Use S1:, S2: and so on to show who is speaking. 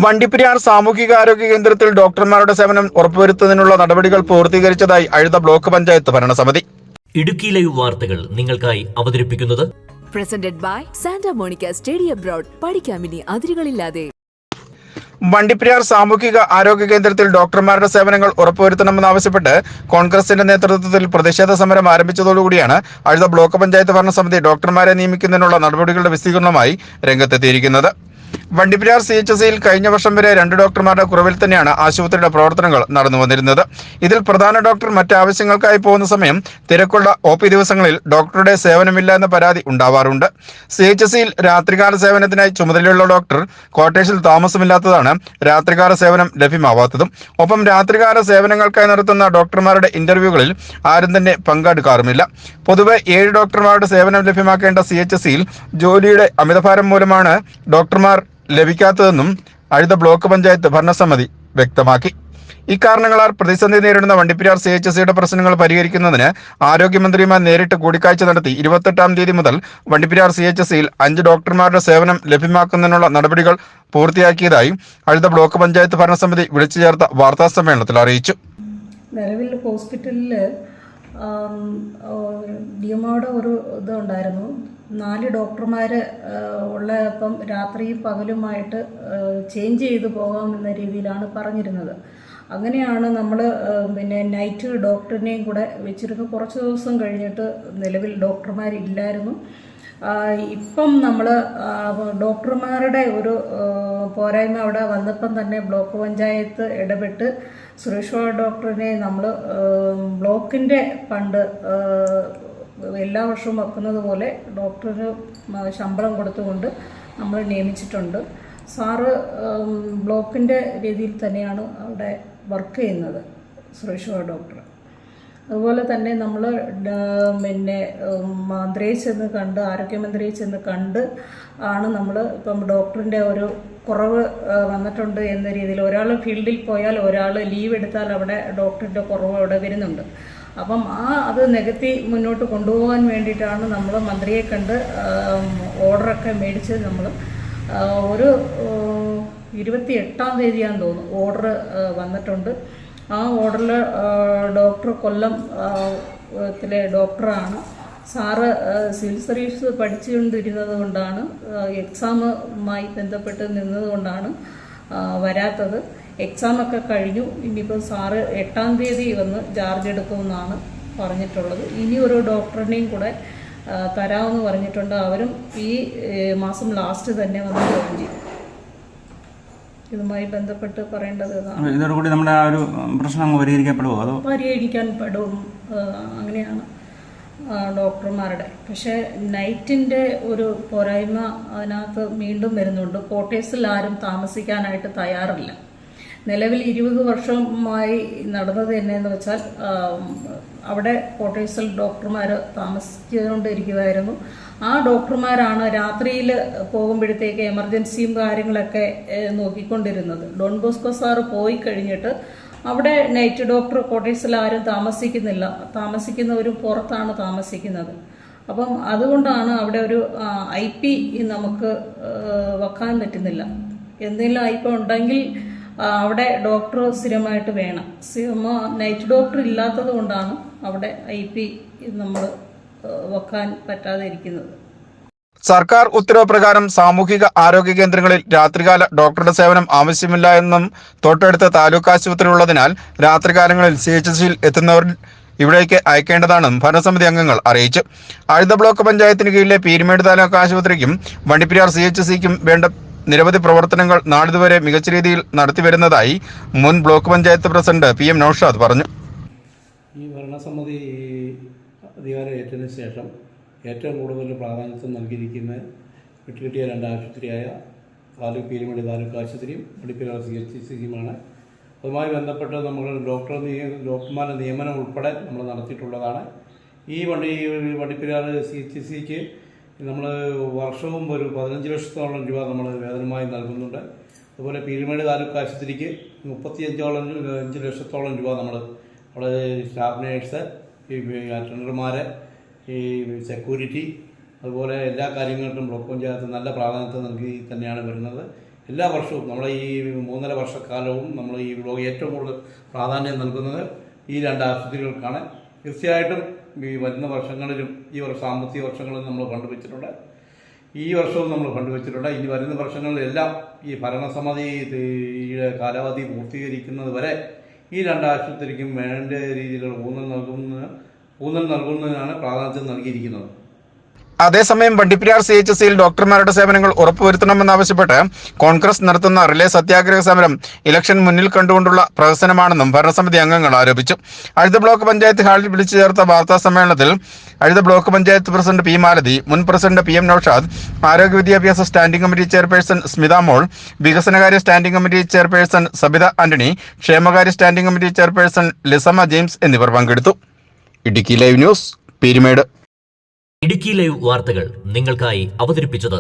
S1: വണ്ടിപ്പെരിയാർ സാമൂഹികാരോഗ്യ കേന്ദ്രത്തിൽ ഡോക്ടർമാരുടെ സേവനം ഉറപ്പുവരുത്തുന്നതിനുള്ള നടപടികൾ പൂർത്തീകരിച്ചതായി അഴുത ബ്ലോക്ക് പഞ്ചായത്ത് ഭരണസമിതി.
S2: ഇടുക്കി ലൈവ് വാർത്തകൾ നിങ്ങൾക്കായി അവതരിപ്പിക്കുന്നത്
S3: presented by Santa Monica study abroad. പഠിക്കാമിനി അതിരുകളില്ലാതെ.
S1: വണ്ടിപ്പെരിയാർ സാമൂഹിക ആരോഗ്യ കേന്ദ്രത്തിൽ ഡോക്ടർമാരുടെ സേവനങ്ങൾ ഉറപ്പുവരുത്തണമെന്നാവശ്യപ്പെട്ട് കോൺഗ്രസിന്റെ നേതൃത്വത്തിൽ പ്രതിഷേധ സമരം ആരംഭിച്ചതോടുകൂടിയാണ് അഴുത ബ്ലോക്ക് പഞ്ചായത്ത് ഭരണസമിതി ഡോക്ടർമാരെ നിയമിക്കുന്നതിനുള്ള നടപടികളുടെ വിശദീകരണവുമായി രംഗത്തെത്തിയിരിക്കുന്നത്. വണ്ടിപ്പെരിയാർ CHSയിൽ കഴിഞ്ഞ വർഷം വരെ 2 ഡോക്ടർമാരുടെ കുറവിൽ തന്നെയാണ് ആശുപത്രിയുടെ പ്രവർത്തനങ്ങൾ നടന്നു വന്നിരുന്നത്. ഇതിൽ പ്രധാന ഡോക്ടർ മറ്റാവശ്യങ്ങൾക്കായി പോകുന്ന സമയം തിരക്കുള്ള OP ദിവസങ്ങളിൽ ഡോക്ടറുടെ സേവനമില്ല എന്ന പരാതി ഉണ്ടാവാറുണ്ട്. CHSയിൽ രാത്രികാല സേവനത്തിനായി ചുമതലയുള്ള ഡോക്ടർ ക്വാർട്ടേഴ്സിൽ താമസമില്ലാത്തതാണ് രാത്രികാല സേവനം ലഭ്യമാവാത്തതും. ഒപ്പം രാത്രികാല സേവനങ്ങൾക്കായി നടത്തുന്ന ഡോക്ടർമാരുടെ ഇന്റർവ്യൂകളിൽ ആരും തന്നെ പങ്കെടുക്കാറുമില്ല. പൊതുവെ 7 ഡോക്ടർമാരുടെ സേവനം ലഭ്യമാക്കേണ്ട CHSയിൽ ജോലിയുടെ അമിതഭാരം മൂലമാണ് ഡോക്ടർമാർ ലഭിക്കാത്തതെന്നും അഴുത ബ്ലോക്ക് പഞ്ചായത്ത് ഭരണസമിതി വ്യക്തമാക്കി. ഇക്കാരണങ്ങളാൽ പ്രതിസന്ധി നേരിടുന്ന വണ്ടിപ്പെരിയാർ CHSയുടെ പ്രശ്നങ്ങൾ പരിഹരിക്കുന്നതിന് ആരോഗ്യമന്ത്രിയുമായി നേരിട്ട് കൂടിക്കാഴ്ച നടത്തി 28-ാം തീയതി മുതൽ വണ്ടിപ്പെരിയാർ CHSയിൽ 5 ഡോക്ടർമാരുടെ സേവനം ലഭ്യമാക്കുന്നതിനുള്ള നടപടികൾ പൂർത്തിയാക്കിയതായി അഴുത ബ്ലോക്ക് പഞ്ചായത്ത് ഭരണസമിതി വിളിച്ചു ചേർത്ത വാർത്താ സമ്മേളനത്തിൽ അറിയിച്ചു.
S4: നിലവിൽ ഹോസ്പിറ്റലിൽ ഡിഎംഒയുടെ ഒരു ഇതുണ്ടായിരുന്നു. 4 ഡോക്ടർമാർ ഉള്ളപ്പം രാത്രിയും പകലുമായിട്ട് ചേഞ്ച് ചെയ്ത് പോകാമെന്ന രീതിയിലാണ് പറഞ്ഞിരുന്നത്. അങ്ങനെയാണ് നമ്മൾ നൈറ്റ് ഡോക്ടറിനെയും കൂടെ വെച്ചിരുന്നു. കുറച്ച് ദിവസം കഴിഞ്ഞിട്ട് നിലവിൽ ഡോക്ടർമാരില്ലായിരുന്നു. ഇപ്പം നമ്മൾ ഡോക്ടർമാരുടെ ഒരു പോരായ്മ അവിടെ വന്നപ്പം തന്നെ ബ്ലോക്ക് പഞ്ചായത്ത് ഇടപെട്ട് സുരേഷ് ഡോക്ടറിനെ നമ്മൾ ബ്ലോക്കിൻ്റെ ഫണ്ട് എല്ലാ വർഷവും വെക്കുന്നത് പോലെ ഡോക്ടറിന് ശമ്പളം കൊടുത്തുകൊണ്ട് നമ്മൾ നിയമിച്ചിട്ടുണ്ട്. സാറ് ബ്ലോക്കിൻ്റെ രീതിയിൽ തന്നെയാണ് അവിടെ വർക്ക് ചെയ്യുന്നത്, സുരേഷ് ഡോക്ടർ. അതുപോലെ തന്നെ നമ്മൾ മന്ത്രിയെ ചെന്ന് കണ്ട്, ആരോഗ്യമന്ത്രിയെ ചെന്ന് കണ്ട് ആണ് നമ്മൾ ഇപ്പം ഡോക്ടറിൻ്റെ ഒരു കുറവ് വന്നിട്ടുണ്ട് എന്ന രീതിയിൽ. ഒരാൾ ഫീൽഡിൽ പോയാൽ ഒരാൾ ലീവ് എടുത്താൽ അവിടെ ഡോക്ടറിൻ്റെ കുറവ് അവിടെ വരുന്നുണ്ട്. അപ്പം അത് നികത്തി മുന്നോട്ട് കൊണ്ടുപോകാൻ വേണ്ടിയിട്ടാണ് നമ്മൾ മന്ത്രിയെ കണ്ട് ഓർഡറൊക്കെ മേടിച്ച് നമ്മൾ ഒരു 28-ാം തീയതിയാണെന്ന് തോന്നുന്നു ഓർഡർ വന്നിട്ടുണ്ട്. ആ ഓർഡറിൽ ഡോക്ടർ കൊല്ലം ത്തിലെ ഡോക്ടറാണ്. സാറ് സിവിൽ സർവീസ് പഠിച്ചുകൊണ്ടിരുന്നത് കൊണ്ടാണ്, എക്സാമുമായി ബന്ധപ്പെട്ട് നിന്നതുകൊണ്ടാണ് വരാത്തത്. എക്സാമൊക്കെ കഴിഞ്ഞു. ഇനിയിപ്പോൾ സാറ് 8-ാം തീയതി വന്ന് ചാർജ് എടുക്കുമെന്നാണ് പറഞ്ഞിട്ടുള്ളത്. ഇനി ഒരു ഡോക്ടറിനെയും കൂടെ തരാമെന്ന് പറഞ്ഞിട്ടുണ്ട്. അവരും ഈ മാസം ലാസ്റ്റ് തന്നെ വന്ന് ജോയിൻ ചെയ്യും. ഇതുമായി ബന്ധപ്പെട്ട് പറയേണ്ടത്
S5: ഇതോടുകൂടി നമ്മുടെ ആ ഒരു പ്രശ്നം പരിഹരിക്കപ്പെടുമോ? അതോ
S4: പരിഹരിക്കാൻ പെടും, അങ്ങനെയാണ് ഡോക്ടർമാരുടെ. പക്ഷേ നൈറ്റിൻ്റെ ഒരു പോരായ്മ അതിനകത്ത് വീണ്ടും വരുന്നുണ്ട്. ക്വാർട്ടേഴ്സിൽ ആരും താമസിക്കാനായിട്ട് തയ്യാറില്ല. നിലവിൽ 20 വർഷമായി നടന്നത് എന്നു വെച്ചാൽ അവിടെ ക്വാർട്ടേഴ്സിൽ ഡോക്ടർമാർ താമസിച്ചുകൊണ്ടിരിക്കുമായിരുന്നു. ആ ഡോക്ടർമാരാണ് രാത്രിയിൽ പോകുമ്പോഴത്തേക്ക് എമർജൻസിയും കാര്യങ്ങളൊക്കെ നോക്കിക്കൊണ്ടിരുന്നത്. ഡോൺ ബോസ്കോ സാറ് പോയി കഴിഞ്ഞിട്ട് അവിടെ നൈറ്റ് ഡോക്ടർ ക്വാർട്ടേഴ്സിൽ ആരും താമസിക്കുന്നില്ല. താമസിക്കുന്നവരും പുറത്താണ് താമസിക്കുന്നത്. അപ്പം അതുകൊണ്ടാണ് അവിടെ ഒരു IP നമുക്ക് വെക്കാൻ പറ്റുന്നില്ല. എന്തെങ്കിലും IP ഉണ്ടെങ്കിൽ അവിടെ ഡോക്ടർ സ്ഥിരമായിട്ട് വേണം. നൈറ്റ് ഡോക്ടർ ഇല്ലാത്തത് കൊണ്ടാണ് അവിടെ IP നമ്മൾ വെക്കാൻ പറ്റാതെ ഇരിക്കുന്നത്.
S1: സർക്കാർ ഉത്തരവ് പ്രകാരം സാമൂഹിക ആരോഗ്യ കേന്ദ്രങ്ങളിൽ രാത്രികാല ഡോക്ടറുടെ സേവനം ആവശ്യമില്ല എന്നും തൊട്ടടുത്ത താലൂക്ക് ആശുപത്രി ഉള്ളതിനാൽ രാത്രികാലങ്ങളിൽ CHSയിൽ എത്തുന്നവർ ഇവിടേക്ക് അയക്കേണ്ടതാണെന്നും ഭരണസമിതി അംഗങ്ങൾ അറിയിച്ചു. അഴുത ബ്ലോക്ക് പഞ്ചായത്തിന് കീഴിലെ പീരുമേട് താലൂക്ക് ആശുപത്രിക്കും വണ്ടിപ്പെരിയാർ CHSയ്ക്കും വേണ്ട നിരവധി പ്രവർത്തനങ്ങൾ നാളിതുവരെ മികച്ച രീതിയിൽ നടത്തിവരുന്നതായി മുൻ block panchayat president PM Naushad പറഞ്ഞു.
S6: ഈ ഭരണസമിതി അധികാരം ഏറ്റതിന് ശേഷം ഏറ്റവും കൂടുതൽ പ്രാധാന്യത്വം നൽകിയിരിക്കുന്ന വിട്ടുകിട്ടിയ 2 ആശുപത്രിയായ പീരുമേട് താലൂക്ക് ആശുപത്രിയും വണ്ടിപ്പെരിയാർ CHSയുമാണ്. അതുമായി ബന്ധപ്പെട്ട് നമ്മൾ ഡോക്ടർമാരുടെ നിയമനം ഉൾപ്പെടെ നമ്മൾ നടത്തിയിട്ടുള്ളതാണ്. ഈ വണ്ടിപ്പെരിയാർ CHSക്ക് നമ്മൾ വർഷവും ഒരു 15 ലക്ഷത്തോളം രൂപ നമ്മൾ വേതനമായി നൽകുന്നുണ്ട്. അതുപോലെ പീരുമേട് താലൂക്ക് ആശുപത്രിക്ക് 35 ലക്ഷത്തോളം രൂപ നമ്മൾ അവിടെ സ്റ്റാഫ് നേഴ്സ്, അറ്റൻഡർമാർ, ഈ സെക്യൂരിറ്റി, അതുപോലെ എല്ലാ കാര്യങ്ങൾക്കും ബ്ലോക്ക് പഞ്ചായത്ത് നല്ല പ്രാധാന്യത നൽകി തന്നെയാണ് വരുന്നത്. എല്ലാ വർഷവും നമ്മളെ ഈ 3.5 വർഷക്കാലവും നമ്മൾ ഈ ബ്ലോക്ക് ഏറ്റവും കൂടുതൽ പ്രാധാന്യം നൽകുന്നത് ഈ 2 ആശുപത്രികൾക്കാണ്. തീർച്ചയായിട്ടും ഈ വരുന്ന വർഷങ്ങളിലും ഈ സാമ്പത്തിക വർഷങ്ങളിലും നമ്മൾ ഫണ്ട് വെച്ചിട്ടുണ്ട്. ഈ വർഷവും നമ്മൾ ഫണ്ട് വെച്ചിട്ടുണ്ട്. ഇനി വരുന്ന വർഷങ്ങളിലെല്ലാം ഈ ഭരണസമിതിയുടെ കാലാവധി പൂർത്തീകരിക്കുന്നത് വരെ ഈ 2 ആശുപത്രിക്കും വേണ്ട രീതിയിലുള്ള ഊന്നൽ നൽകുന്നതിനാണ് പ്രാധാന്യം നൽകിയിരിക്കുന്നത്.
S1: അതേസമയം വണ്ടിപ്പെരിയാർ CHSയിൽ ഡോക്ടർമാരുടെ സേവനങ്ങൾ ഉറപ്പുവരുത്തണമെന്നാവശ്യപ്പെട്ട് കോൺഗ്രസ് നടത്തുന്ന റിലേ സത്യാഗ്രഹ സമരം ഇലക്ഷൻ മുന്നിൽ കണ്ടുകൊണ്ടുള്ള പ്രഹസനമാണെന്നും ഭരണസമിതി അംഗങ്ങൾ ആരോപിച്ചു. അഴുത ബ്ലോക്ക് പഞ്ചായത്ത് ഹാളിൽ വിളിച്ചു ചേർത്ത വാർത്താ സമ്മേളനത്തിൽ Azhutha block panchayat president P Malathi, മുൻ പ്രസിഡന്റ് PM നൌഷാദ്, ആരോഗ്യ വിദ്യാഭ്യാസ standing committee chairperson Smitha Mol, വികസനകാര്യ standing committee chairperson Sabitha Antony, ക്ഷേമകാര്യ standing committee chairperson Lissamma James എന്നിവർ പങ്കെടുത്തു. Idukki live news, Peermade.
S2: Idukki live വാർത്തകൾ നിങ്ങൾക്കായി അവതരിപ്പിച്ചത്